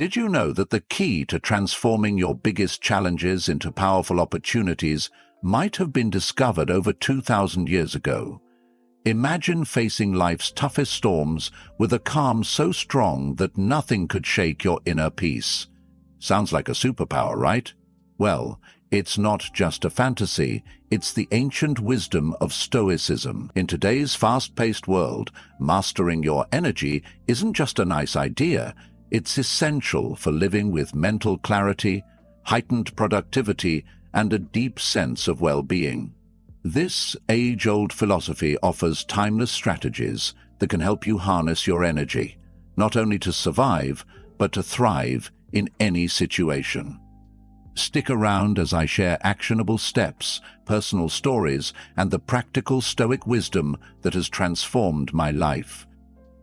Did you know that the key to transforming your biggest challenges into powerful opportunities might have been discovered over 2,000 years ago? Imagine facing life's toughest storms with a calm so strong that nothing could shake your inner peace. Sounds like a superpower, right? Well, it's not just a fantasy, it's the ancient wisdom of Stoicism. In today's fast-paced world, mastering your energy isn't just a nice idea, it's essential for living with mental clarity, heightened productivity, and a deep sense of well-being. This age-old philosophy offers timeless strategies that can help you harness your energy, not only to survive, but to thrive in any situation. Stick around as I share actionable steps, personal stories, and the practical Stoic wisdom that has transformed my life.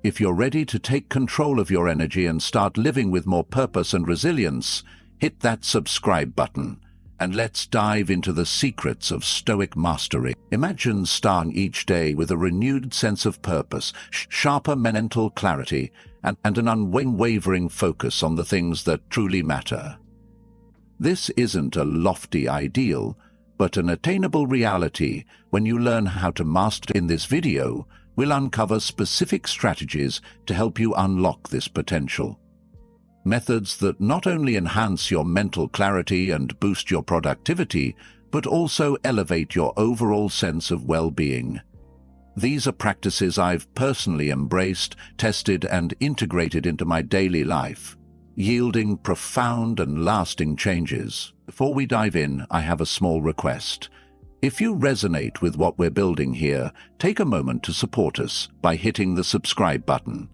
If you're ready to take control of your energy and start living with more purpose and resilience, hit that subscribe button, and let's dive into the secrets of Stoic mastery. Imagine starting each day with a renewed sense of purpose, sharper mental clarity, and an unwavering focus on the things that truly matter. This isn't a lofty ideal, but an attainable reality. When you learn how to master in this video, we'll uncover specific strategies to help you unlock this potential. Methods that not only enhance your mental clarity and boost your productivity, but also elevate your overall sense of well-being. These are practices I've personally embraced, tested, and integrated into my daily life, yielding profound and lasting changes. Before we dive in, I have a small request. If you resonate with what we're building here, take a moment to support us by hitting the subscribe button.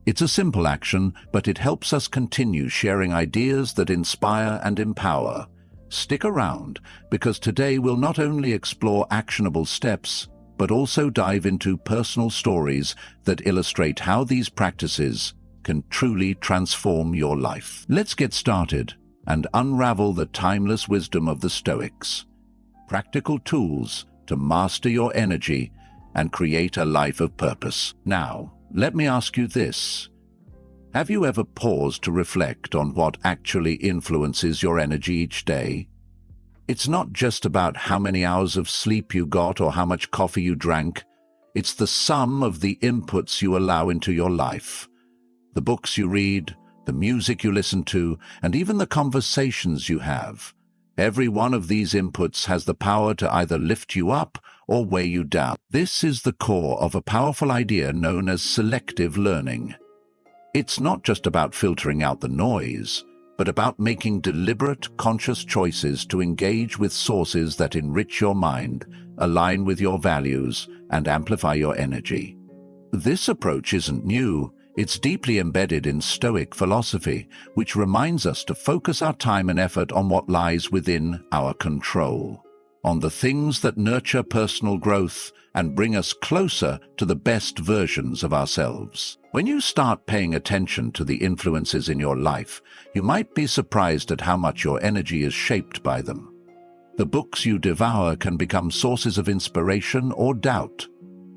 It's a simple action, but it helps us continue sharing ideas that inspire and empower. Stick around, because today we'll not only explore actionable steps, but also dive into personal stories that illustrate how these practices can truly transform your life. Let's get started and unravel the timeless wisdom of the Stoics. Practical tools to master your energy and create a life of purpose. Now, let me ask you this. Have you ever paused to reflect on what actually influences your energy each day? It's not just about how many hours of sleep you got or how much coffee you drank. It's the sum of the inputs you allow into your life. The books you read, the music you listen to, and even the conversations you have. Every one of these inputs has the power to either lift you up or weigh you down. This is the core of a powerful idea known as selective learning. It's not just about filtering out the noise, but about making deliberate, conscious choices to engage with sources that enrich your mind, align with your values, and amplify your energy. This approach isn't new. It's deeply embedded in Stoic philosophy, which reminds us to focus our time and effort on what lies within our control, on the things that nurture personal growth and bring us closer to the best versions of ourselves. When you start paying attention to the influences in your life, you might be surprised at how much your energy is shaped by them. The books you devour can become sources of inspiration or doubt.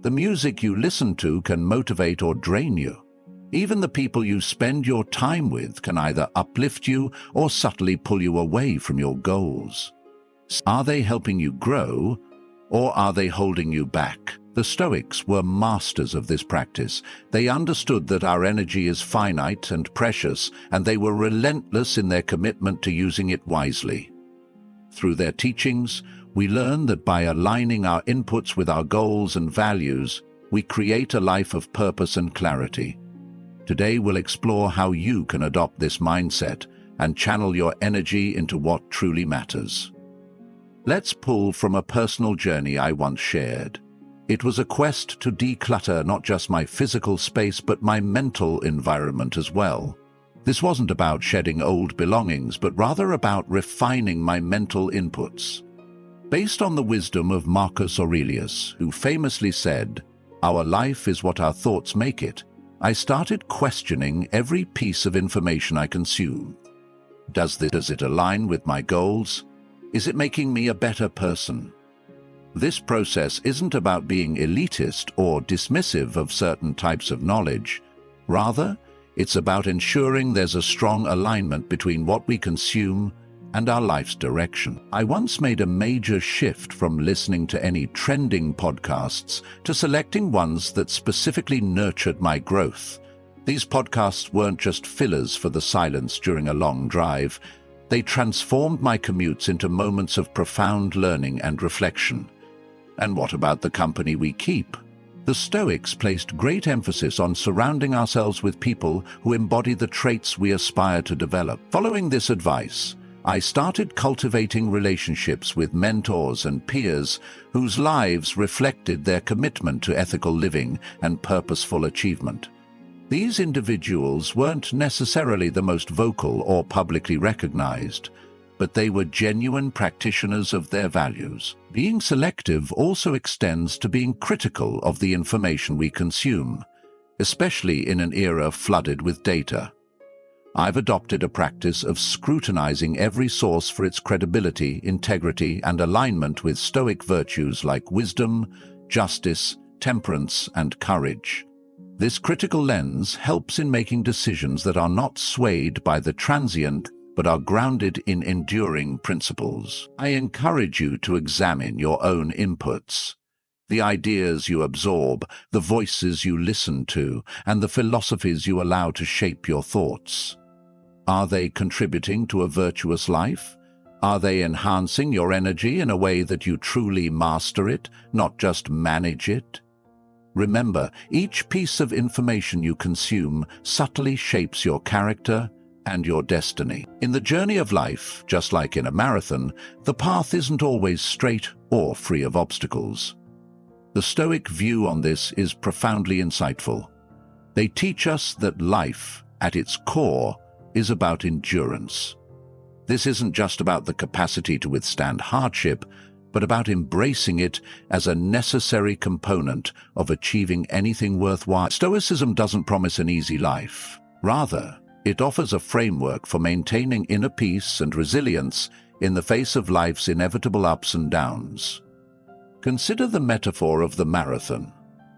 The music you listen to can motivate or drain you. Even the people you spend your time with can either uplift you or subtly pull you away from your goals. Are they helping you grow, or are they holding you back? The Stoics were masters of this practice. They understood that our energy is finite and precious, and they were relentless in their commitment to using it wisely. Through their teachings, we learn that by aligning our inputs with our goals and values, we create a life of purpose and clarity. Today we'll explore how you can adopt this mindset and channel your energy into what truly matters. Let's pull from a personal journey I once shared. It was a quest to declutter not just my physical space but my mental environment as well. This wasn't about shedding old belongings, but rather about refining my mental inputs. Based on the wisdom of Marcus Aurelius, who famously said, "Our life is what our thoughts make it," I started questioning every piece of information I consume. Does it align with my goals? Is it making me a better person? This process isn't about being elitist or dismissive of certain types of knowledge. Rather, It's about ensuring there's a strong alignment between what we consume and our life's direction. I once made a major shift from listening to any trending podcasts to selecting ones that specifically nurtured my growth. These podcasts weren't just fillers for the silence during a long drive. They transformed my commutes into moments of profound learning and reflection. And what about the company we keep? The Stoics placed great emphasis on surrounding ourselves with people who embody the traits we aspire to develop. Following this advice, I started cultivating relationships with mentors and peers whose lives reflected their commitment to ethical living and purposeful achievement. These individuals weren't necessarily the most vocal or publicly recognized, but they were genuine practitioners of their values. Being selective also extends to being critical of the information we consume, especially in an era flooded with data. I've adopted a practice of scrutinizing every source for its credibility, integrity, and alignment with Stoic virtues like wisdom, justice, temperance, and courage. This critical lens helps in making decisions that are not swayed by the transient but are grounded in enduring principles. I encourage you to examine your own inputs, the ideas you absorb, the voices you listen to, and the philosophies you allow to shape your thoughts. Are they contributing to a virtuous life? Are they enhancing your energy in a way that you truly master it, not just manage it? Remember, each piece of information you consume subtly shapes your character and your destiny. In the journey of life, just like in a marathon, the path isn't always straight or free of obstacles. The Stoic view on this is profoundly insightful. They teach us that life, at its core, is about endurance. This isn't just about the capacity to withstand hardship, but about embracing it as a necessary component of achieving anything worthwhile. Stoicism doesn't promise an easy life. Rather, it offers a framework for maintaining inner peace and resilience in the face of life's inevitable ups and downs. Consider the metaphor of the marathon.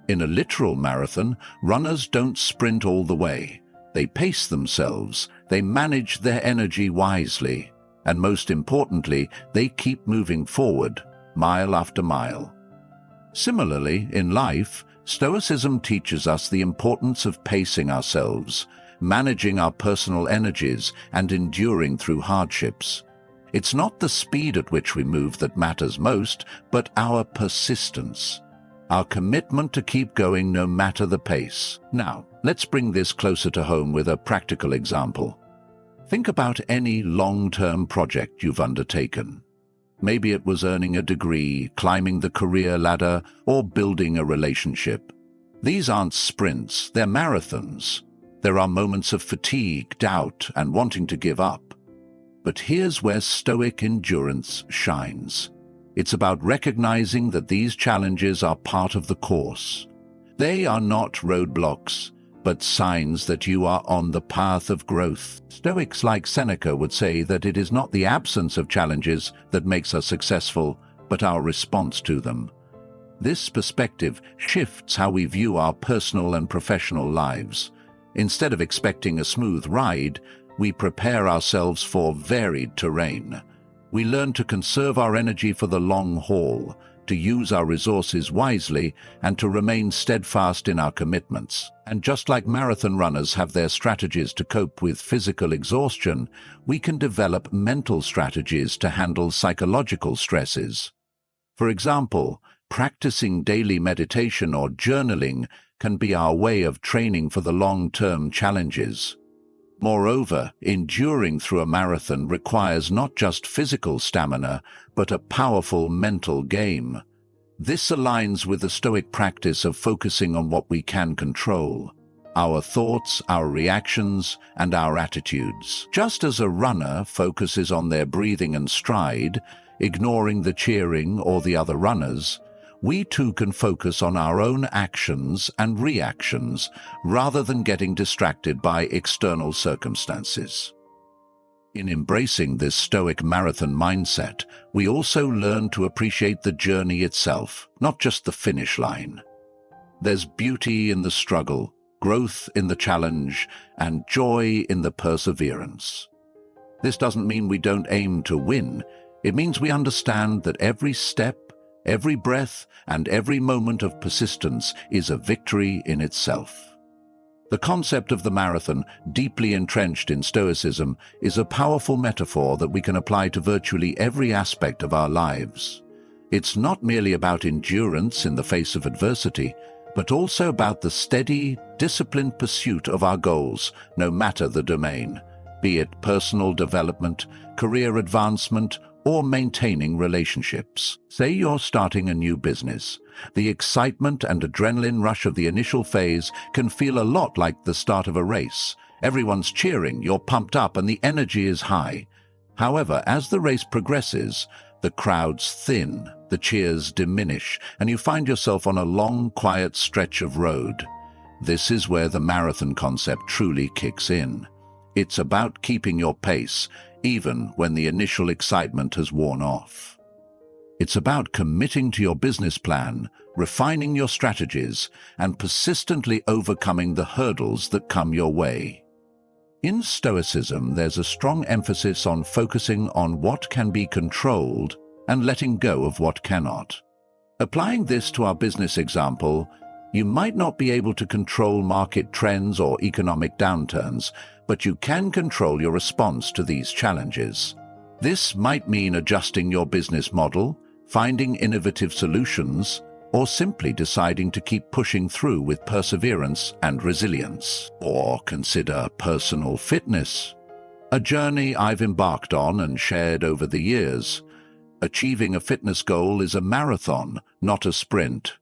In a literal marathon, runners don't sprint all the way. They pace themselves, they manage their energy wisely, and most importantly, they keep moving forward, mile after mile. Similarly, in life, Stoicism teaches us the importance of pacing ourselves, managing our personal energies, and enduring through hardships. It's not the speed at which we move that matters most, but our persistence, our commitment to keep going no matter the pace. Now, let's bring this closer to home with a practical example. Think about any long-term project you've undertaken. Maybe it was earning a degree, climbing the career ladder, or building a relationship. These aren't sprints, they're marathons. There are moments of fatigue, doubt, and wanting to give up. But here's where Stoic endurance shines. It's about recognizing that these challenges are part of the course. They are not roadblocks, but signs that you are on the path of growth. Stoics like Seneca would say that it is not the absence of challenges that makes us successful, but our response to them. This perspective shifts how we view our personal and professional lives. Instead of expecting a smooth ride, we prepare ourselves for varied terrain. We learn to conserve our energy for the long haul, to use our resources wisely, and to remain steadfast in our commitments. And just like marathon runners have their strategies to cope with physical exhaustion, we can develop mental strategies to handle psychological stresses. For example, practicing daily meditation or journaling can be our way of training for the long-term challenges. Moreover, enduring through a marathon requires not just physical stamina, but a powerful mental game. This aligns with the Stoic practice of focusing on what we can control: our thoughts, our reactions, and our attitudes. Just as a runner focuses on their breathing and stride, ignoring the cheering or the other runners, we too can focus on our own actions and reactions rather than getting distracted by external circumstances. In embracing this Stoic marathon mindset, we also learn to appreciate the journey itself, not just the finish line. There's beauty in the struggle, growth in the challenge, and joy in the perseverance. This doesn't mean we don't aim to win. It means we understand that every step, every breath, and every moment of persistence is a victory in itself. The concept of the marathon, deeply entrenched in Stoicism, is a powerful metaphor that we can apply to virtually every aspect of our lives. It's not merely about endurance in the face of adversity, but also about the steady, disciplined pursuit of our goals, no matter the domain, be it personal development, career advancement, or maintaining relationships. Say you're starting a new business. The excitement and adrenaline rush of the initial phase can feel a lot like the start of a race. Everyone's cheering, you're pumped up, and the energy is high. However, as the race progresses, the crowds thin, the cheers diminish, and you find yourself on a long, quiet stretch of road. This is where the marathon concept truly kicks in. It's about keeping your pace, even when the initial excitement has worn off. It's about committing to your business plan, refining your strategies, and persistently overcoming the hurdles that come your way. In Stoicism, there's a strong emphasis on focusing on what can be controlled and letting go of what cannot. Applying this to our business example, you might not be able to control market trends or economic downturns, but you can control your response to these challenges. This might mean adjusting your business model, finding innovative solutions, or simply deciding to keep pushing through with perseverance and resilience. Or consider personal fitness, a journey I've embarked on and shared over the years. Achieving a fitness goal is a marathon, not a sprint.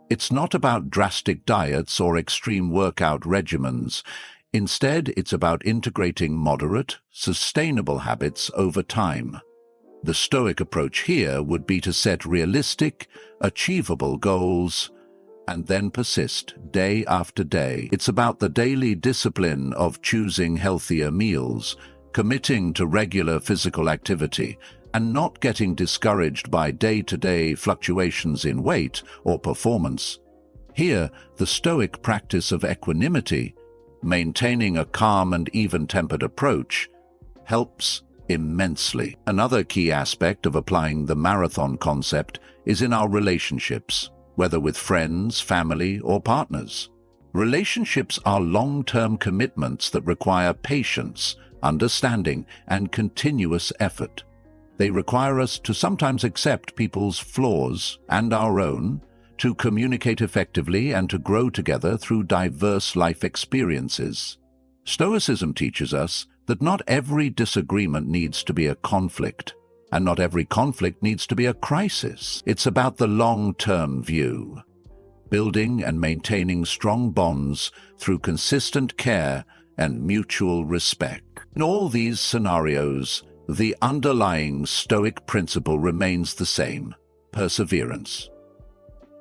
It's not about drastic diets or extreme workout regimens. Instead, it's about integrating moderate, sustainable habits over time. The Stoic approach here would be to set realistic, achievable goals and then persist day after day. It's about the daily discipline of choosing healthier meals, committing to regular physical activity, and not getting discouraged by day-to-day fluctuations in weight or performance. Here, the Stoic practice of equanimity, maintaining a calm and even-tempered approach, helps immensely. Another key aspect of applying the marathon concept is in our relationships, whether with friends, family, or partners. Relationships are long-term commitments that require patience, understanding, and continuous effort. They require us to sometimes accept people's flaws and our own, to communicate effectively and to grow together through diverse life experiences. Stoicism teaches us that not every disagreement needs to be a conflict, and not every conflict needs to be a crisis. It's about the long-term view, building and maintaining strong bonds through consistent care and mutual respect. In all these scenarios, the underlying Stoic principle remains the same: perseverance.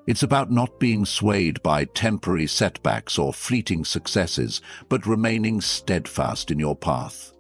It's about not being swayed by temporary setbacks or fleeting successes, but remaining steadfast in your path.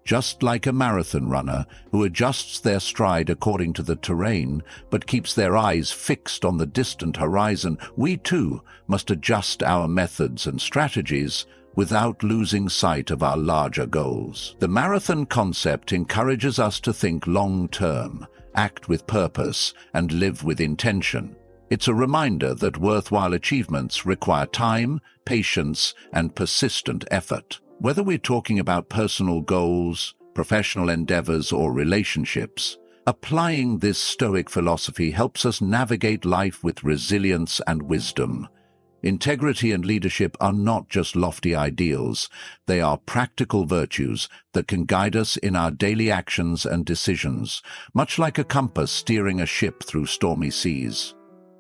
Just like a marathon runner who adjusts their stride according to the terrain, but keeps their eyes fixed on the distant horizon, we too must adjust our methods and strategies without losing sight of our larger goals. The marathon concept encourages us to think long-term, act with purpose, and live with intention. It's a reminder that worthwhile achievements require time, patience, and persistent effort. Whether we're talking about personal goals, professional endeavors, or relationships, applying this Stoic philosophy helps us navigate life with resilience and wisdom. Integrity and leadership are not just lofty ideals, they are practical virtues that can guide us in our daily actions and decisions, much like a compass steering a ship through stormy seas.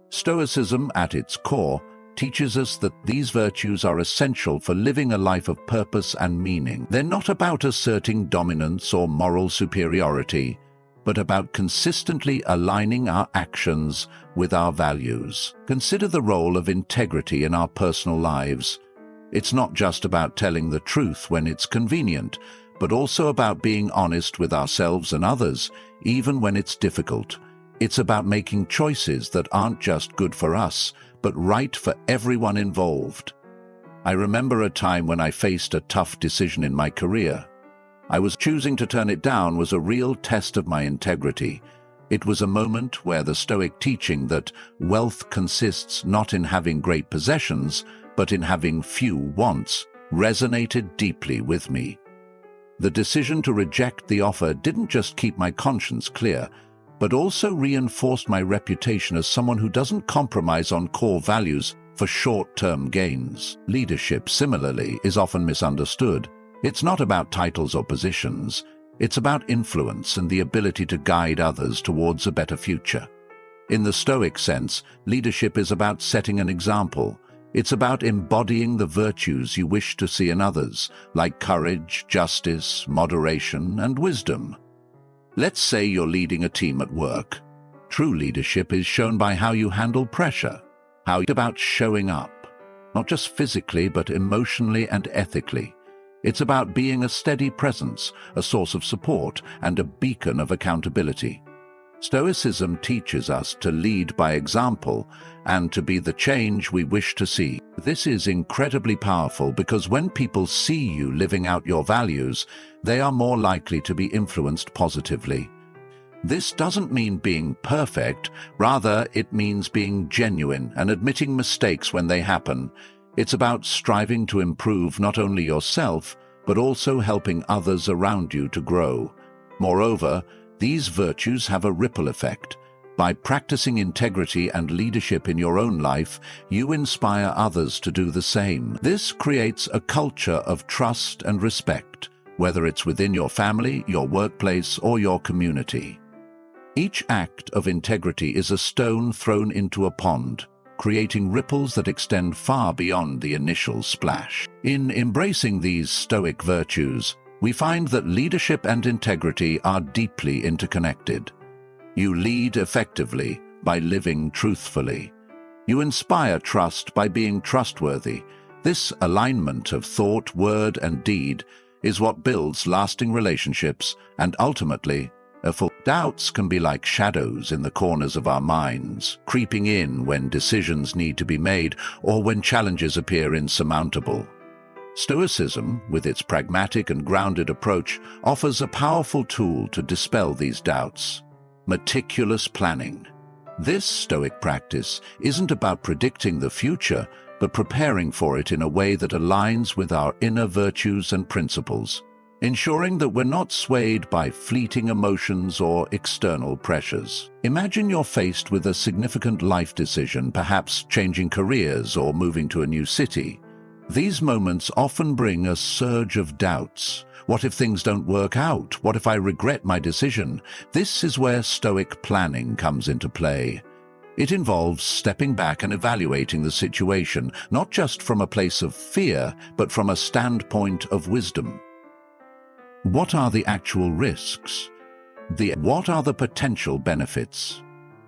Stoicism, at its core, teaches us that these virtues are essential for living a life of purpose and meaning. They're not about asserting dominance or moral superiority, but about consistently aligning our actions with our values. Consider the role of integrity in our personal lives. It's not just about telling the truth when it's convenient, but also about being honest with ourselves and others, even when it's difficult. It's about making choices that aren't just good for us, but right for everyone involved. I remember a time when I faced a tough decision in my career. I was choosing to turn it down was a real test of my integrity. It was a moment where the Stoic teaching that wealth consists not in having great possessions, but in having few wants, resonated deeply with me. The decision to reject the offer didn't just keep my conscience clear, but also reinforced my reputation as someone who doesn't compromise on core values for short-term gains. Leadership, similarly, is often misunderstood. It's not about titles or positions. It's about influence and the ability to guide others towards a better future. In the Stoic sense, leadership is about setting an example. It's about embodying the virtues you wish to see in others, like courage, justice, moderation, and wisdom. Let's say you're leading a team at work. True leadership is shown by how you handle pressure, how it's about showing up, not just physically, but emotionally and ethically. It's about being a steady presence, a source of support, and a beacon of accountability. Stoicism teaches us to lead by example and to be the change we wish to see. This is incredibly powerful because when people see you living out your values, they are more likely to be influenced positively. This doesn't mean being perfect, rather it means being genuine and admitting mistakes when they happen. It's about striving to improve not only yourself, but also helping others around you to grow. Moreover, these virtues have a ripple effect. By practicing integrity and leadership in your own life, you inspire others to do the same. This creates a culture of trust and respect, whether it's within your family, your workplace, or your community. Each act of integrity is a stone thrown into a pond, creating ripples that extend far beyond the initial splash. In embracing these Stoic virtues, we find that leadership and integrity are deeply interconnected. You lead effectively by living truthfully. You inspire trust by being trustworthy. This alignment of thought, word, and deed is what builds lasting relationships and ultimately doubts can be like shadows in the corners of our minds, creeping in when decisions need to be made or when challenges appear insurmountable. Stoicism, with its pragmatic and grounded approach, offers a powerful tool to dispel these doubts: meticulous planning. This Stoic practice isn't about predicting the future, but preparing for it in a way that aligns with our inner virtues and principles, ensuring that we're not swayed by fleeting emotions or external pressures. Imagine you're faced with a significant life decision, perhaps changing careers or moving to a new city. These moments often bring a surge of doubts. What if things don't work out? What if I regret my decision? This is where Stoic planning comes into play. It involves stepping back and evaluating the situation, not just from a place of fear, but from a standpoint of wisdom. What are the actual risks? What are the potential benefits?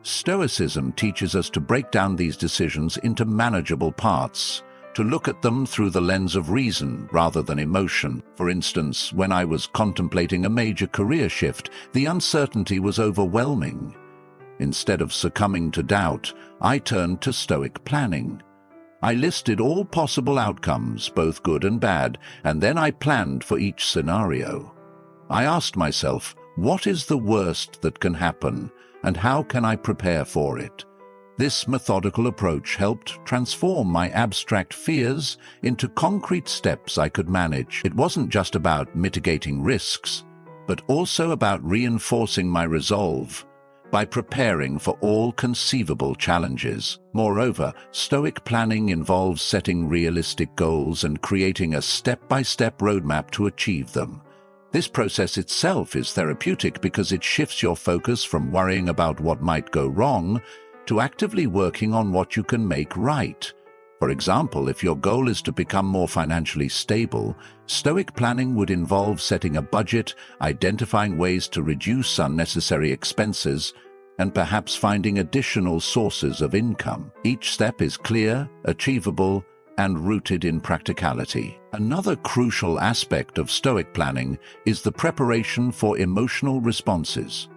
Stoicism teaches us to break down these decisions into manageable parts, to look at them through the lens of reason rather than emotion. For instance, when I was contemplating a major career shift, the uncertainty was overwhelming. Instead of succumbing to doubt, I turned to Stoic planning. I listed all possible outcomes, both good and bad, and then I planned for each scenario. I asked myself, what is the worst that can happen, and how can I prepare for it? This methodical approach helped transform my abstract fears into concrete steps I could manage. It wasn't just about mitigating risks, but also about reinforcing my resolve by preparing for all conceivable challenges. Moreover, Stoic planning involves setting realistic goals and creating a step-by-step roadmap to achieve them. This process itself is therapeutic because it shifts your focus from worrying about what might go wrong to actively working on what you can make right. For example, if your goal is to become more financially stable, Stoic planning would involve setting a budget, identifying ways to reduce unnecessary expenses, and perhaps finding additional sources of income. Each step is clear, achievable, and rooted in practicality. Another crucial aspect of Stoic planning is the preparation for emotional responses.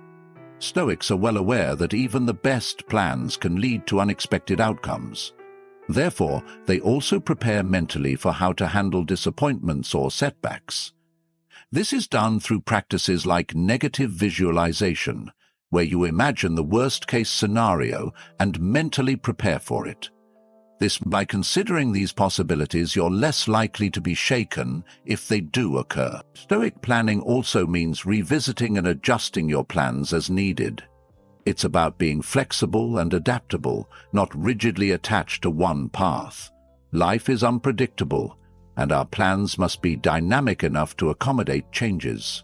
Stoics are well aware that even the best plans can lead to unexpected outcomes. Therefore, they also prepare mentally for how to handle disappointments or setbacks. This is done through practices like negative visualization, where you imagine the worst-case scenario and mentally prepare for it. By considering these possibilities, you're less likely to be shaken if they do occur. Stoic planning also means revisiting and adjusting your plans as needed. It's about being flexible and adaptable, not rigidly attached to one path. Life is unpredictable, and our plans must be dynamic enough to accommodate changes.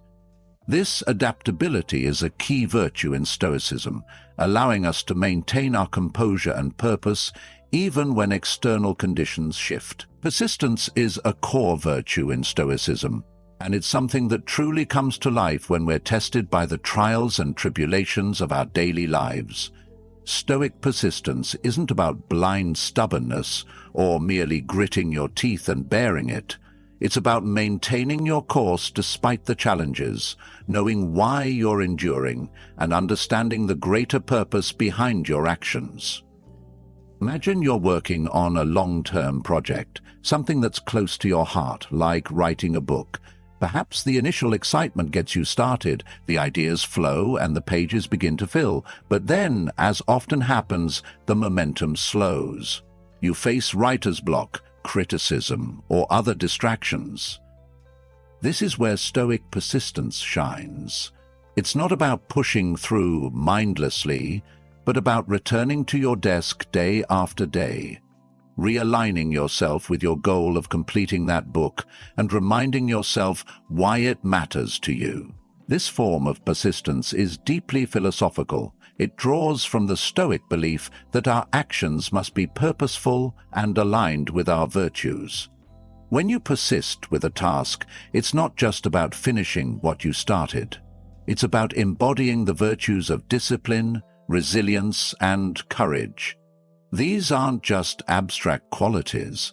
This adaptability is a key virtue in Stoicism, allowing us to maintain our composure and purpose even when external conditions shift. Persistence is a core virtue in Stoicism, and it's something that truly comes to life when we're tested by the trials and tribulations of our daily lives. Stoic persistence isn't about blind stubbornness or merely gritting your teeth and bearing it. It's about maintaining your course despite the challenges, knowing why you're enduring, and understanding the greater purpose behind your actions. Imagine you're working on a long-term project, something that's close to your heart, like writing a book. Perhaps the initial excitement gets you started, the ideas flow and the pages begin to fill, but then, as often happens, the momentum slows. You face writer's block, criticism, or other distractions. This is where Stoic persistence shines. It's not about pushing through mindlessly, but about returning to your desk day after day, realigning yourself with your goal of completing that book and reminding yourself why it matters to you. This form of persistence is deeply philosophical. It draws from the Stoic belief that our actions must be purposeful and aligned with our virtues. When you persist with a task, it's not just about finishing what you started. It's about embodying the virtues of discipline, resilience, and courage. These aren't just abstract qualities,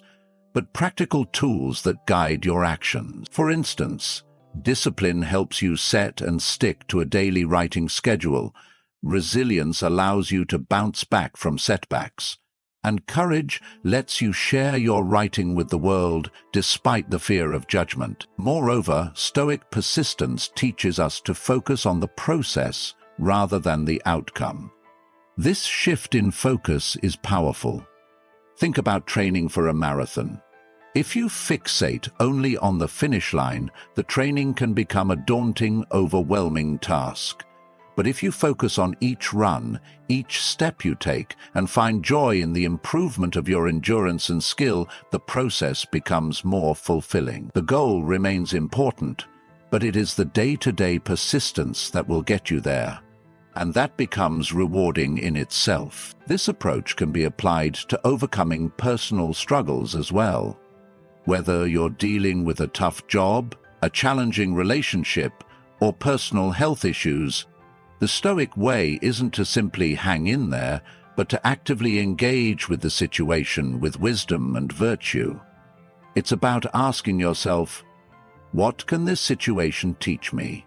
but practical tools that guide your actions. For instance, discipline helps you set and stick to a daily writing schedule. Resilience allows you to bounce back from setbacks. And courage lets you share your writing with the world despite the fear of judgment. Moreover, Stoic persistence teaches us to focus on the process rather than the outcome. This shift in focus is powerful. Think about training for a marathon. If you fixate only on the finish line, the training can become a daunting, overwhelming task. But if you focus on each run, each step you take, and find joy in the improvement of your endurance and skill, the process becomes more fulfilling. The goal remains important, but it is the day-to-day persistence that will get you there. And that becomes rewarding in itself. This approach can be applied to overcoming personal struggles as well. Whether you're dealing with a tough job, a challenging relationship, or personal health issues, the Stoic way isn't to simply hang in there, but to actively engage with the situation with wisdom and virtue. It's about asking yourself, what can this situation teach me?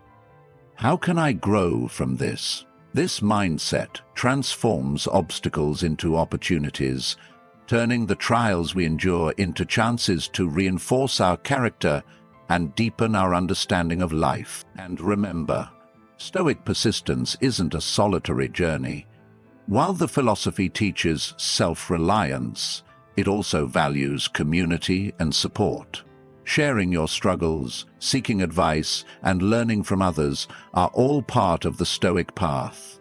How can I grow from this? This mindset transforms obstacles into opportunities, turning the trials we endure into chances to reinforce our character and deepen our understanding of life. And remember, Stoic persistence isn't a solitary journey. While the philosophy teaches self-reliance, it also values community and support. Sharing your struggles, seeking advice, and learning from others are all part of the Stoic path.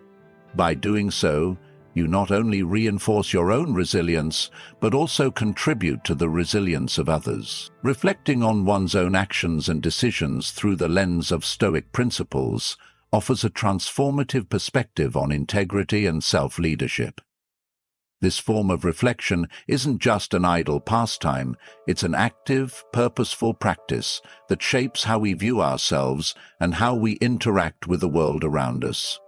By doing so, you not only reinforce your own resilience, but also contribute to the resilience of others. Reflecting on one's own actions and decisions through the lens of Stoic principles offers a transformative perspective on integrity and self-leadership. This form of reflection isn't just an idle pastime, it's an active, purposeful practice that shapes how we view ourselves and how we interact with the world around us.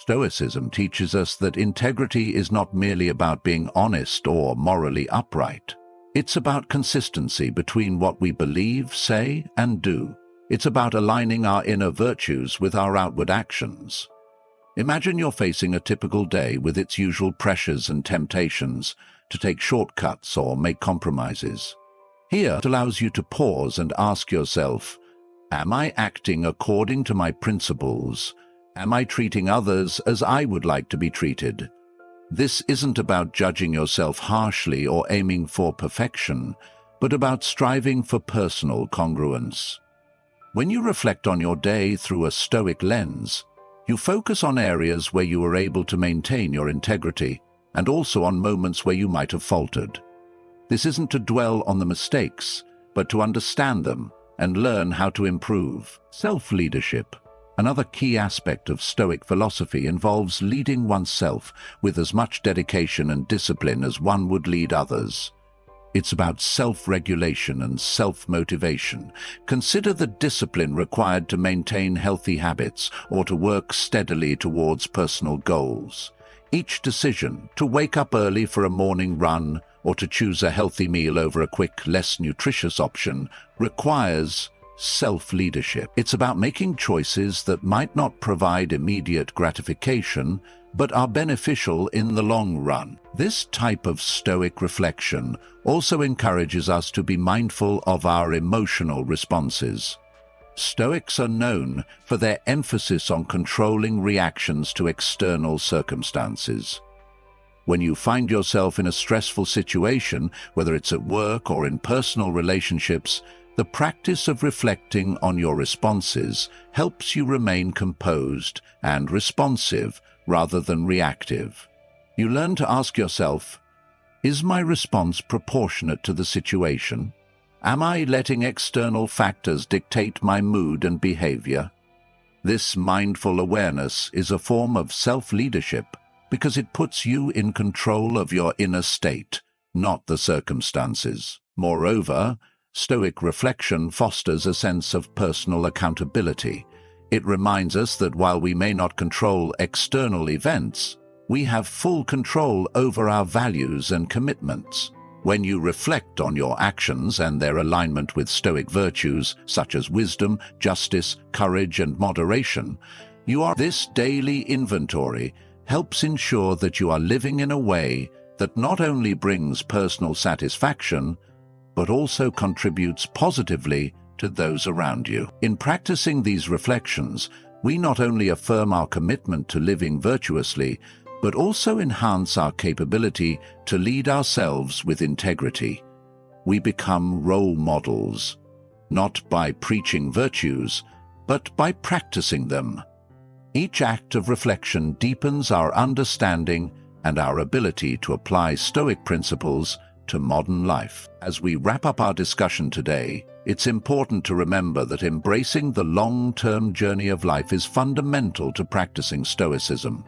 Stoicism teaches us that integrity is not merely about being honest or morally upright. It's about consistency between what we believe, say, and do. It's about aligning our inner virtues with our outward actions. Imagine you're facing a typical day with its usual pressures and temptations to take shortcuts or make compromises. Here, it allows you to pause and ask yourself, am I acting according to my principles? Am I treating others as I would like to be treated? This isn't about judging yourself harshly or aiming for perfection, but about striving for personal congruence. When you reflect on your day through a Stoic lens, you focus on areas where you were able to maintain your integrity and also on moments where you might have faltered. This isn't to dwell on the mistakes, but to understand them and learn how to improve. Self-leadership, another key aspect of Stoic philosophy, involves leading oneself with as much dedication and discipline as one would lead others. It's about self-regulation and self-motivation. Consider the discipline required to maintain healthy habits or to work steadily towards personal goals. Each decision, to wake up early for a morning run or to choose a healthy meal over a quick, less nutritious option, requires self-leadership. It's about making choices that might not provide immediate gratification, but are beneficial in the long run. This type of Stoic reflection also encourages us to be mindful of our emotional responses. Stoics are known for their emphasis on controlling reactions to external circumstances. When you find yourself in a stressful situation, whether it's at work or in personal relationships, the practice of reflecting on your responses helps you remain composed and responsive rather than reactive. You learn to ask yourself, is my response proportionate to the situation? Am I letting external factors dictate my mood and behavior? This mindful awareness is a form of self-leadership because it puts you in control of your inner state, not the circumstances. Moreover, Stoic reflection fosters a sense of personal accountability. It reminds us that while we may not control external events, we have full control over our values and commitments. When you reflect on your actions and their alignment with Stoic virtues, such as wisdom, justice, courage, and moderation, this daily inventory helps ensure that you are living in a way that not only brings personal satisfaction, but also contributes positively to those around you. In practicing these reflections, we not only affirm our commitment to living virtuously, but also enhance our capability to lead ourselves with integrity. We become role models, not by preaching virtues, but by practicing them. Each act of reflection deepens our understanding and our ability to apply Stoic principles to modern life. As we wrap up our discussion today, it's important to remember that embracing the long-term journey of life is fundamental to practicing Stoicism.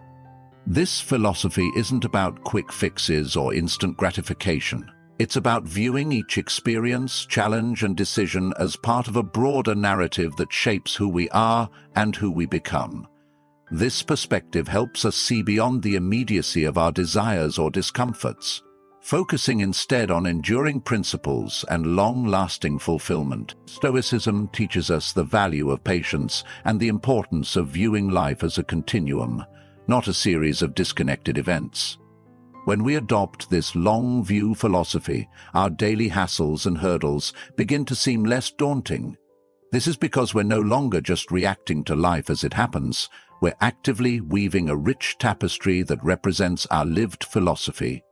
This philosophy isn't about quick fixes or instant gratification. It's about viewing each experience, challenge, and decision as part of a broader narrative that shapes who we are and who we become. This perspective helps us see beyond the immediacy of our desires or discomforts, focusing instead on enduring principles and long-lasting fulfillment. Stoicism teaches us the value of patience and the importance of viewing life as a continuum, not a series of disconnected events. When we adopt this long-view philosophy, our daily hassles and hurdles begin to seem less daunting. This is because we're no longer just reacting to life as it happens. We're actively weaving a rich tapestry that represents our lived philosophy.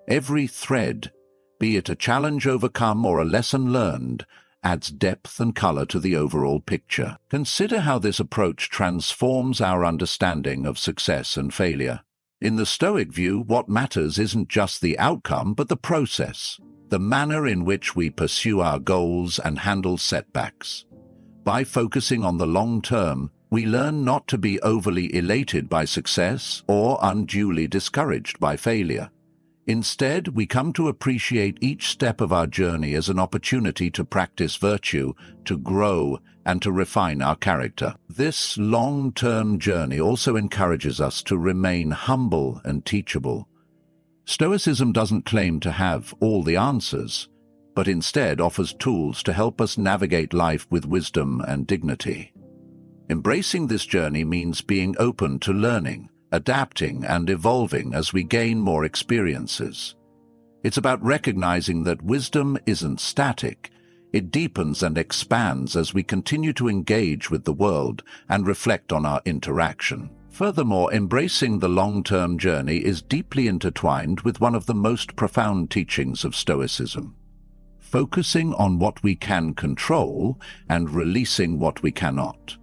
Every thread, be it a challenge overcome or a lesson learned, adds depth and color to the overall picture. Consider how this approach transforms our understanding of success and failure. In the Stoic view, what matters isn't just the outcome, but the process, the manner in which we pursue our goals and handle setbacks. By focusing on the long term, we learn not to be overly elated by success or unduly discouraged by failure. Instead, we come to appreciate each step of our journey as an opportunity to practice virtue, to grow, and to refine our character. This long-term journey also encourages us to remain humble and teachable. Stoicism doesn't claim to have all the answers, but instead offers tools to help us navigate life with wisdom and dignity. Embracing this journey means being open to learning, adapting, and evolving as we gain more experiences. It's about recognizing that wisdom isn't static. It deepens and expands as we continue to engage with the world and reflect on our interaction. Furthermore, embracing the long-term journey is deeply intertwined with one of the most profound teachings of Stoicism: focusing on what we can control and releasing what we cannot.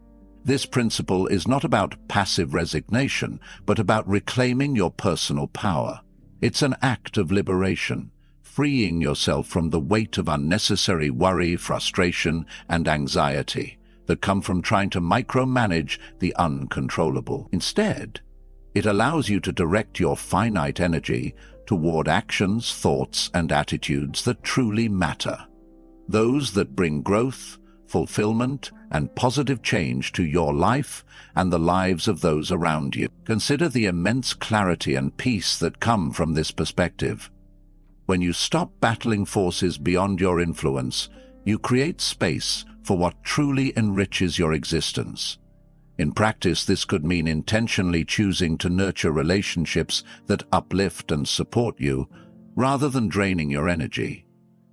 This principle is not about passive resignation, but about reclaiming your personal power. It's an act of liberation, freeing yourself from the weight of unnecessary worry, frustration, and anxiety that come from trying to micromanage the uncontrollable. Instead, it allows you to direct your finite energy toward actions, thoughts, and attitudes that truly matter. Those that bring growth, fulfillment, and positive change to your life and the lives of those around you. Consider the immense clarity and peace that come from this perspective. When you stop battling forces beyond your influence, you create space for what truly enriches your existence. In practice, this could mean intentionally choosing to nurture relationships that uplift and support you, rather than draining your energy.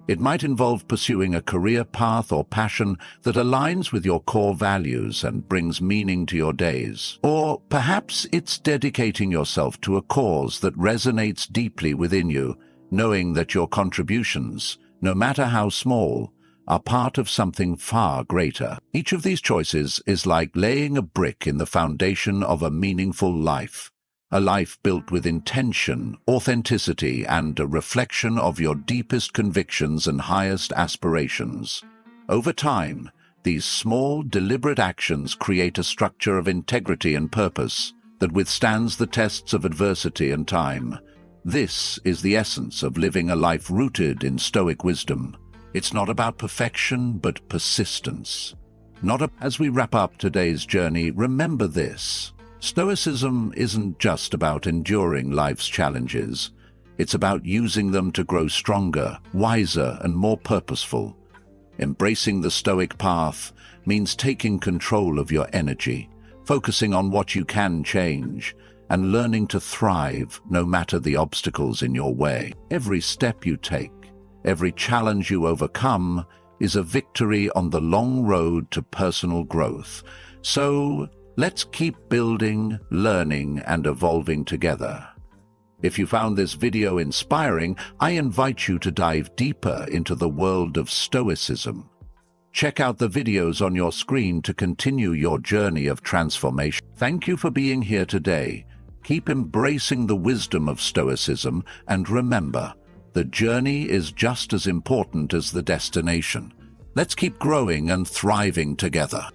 It might involve pursuing a career path or passion that aligns with your core values and brings meaning to your days. Or perhaps it's dedicating yourself to a cause that resonates deeply within you, knowing that your contributions, no matter how small, are part of something far greater. Each of these choices is like laying a brick in the foundation of a meaningful life. A life built with intention, authenticity, and a reflection of your deepest convictions and highest aspirations. Over time, these small, deliberate actions create a structure of integrity and purpose that withstands the tests of adversity and time. This is the essence of living a life rooted in Stoic wisdom. It's not about perfection, but persistence. As we wrap up today's journey, remember this: Stoicism isn't just about enduring life's challenges. It's about using them to grow stronger, wiser, and more purposeful. Embracing the Stoic path means taking control of your energy, focusing on what you can change, and learning to thrive no matter the obstacles in your way. Every step you take, every challenge you overcome, is a victory on the long road to personal growth. So, let's keep building, learning, and evolving together. If you found this video inspiring, I invite you to dive deeper into the world of Stoicism. Check out the videos on your screen to continue your journey of transformation. Thank you for being here today. Keep embracing the wisdom of Stoicism, and remember, the journey is just as important as the destination. Let's keep growing and thriving together.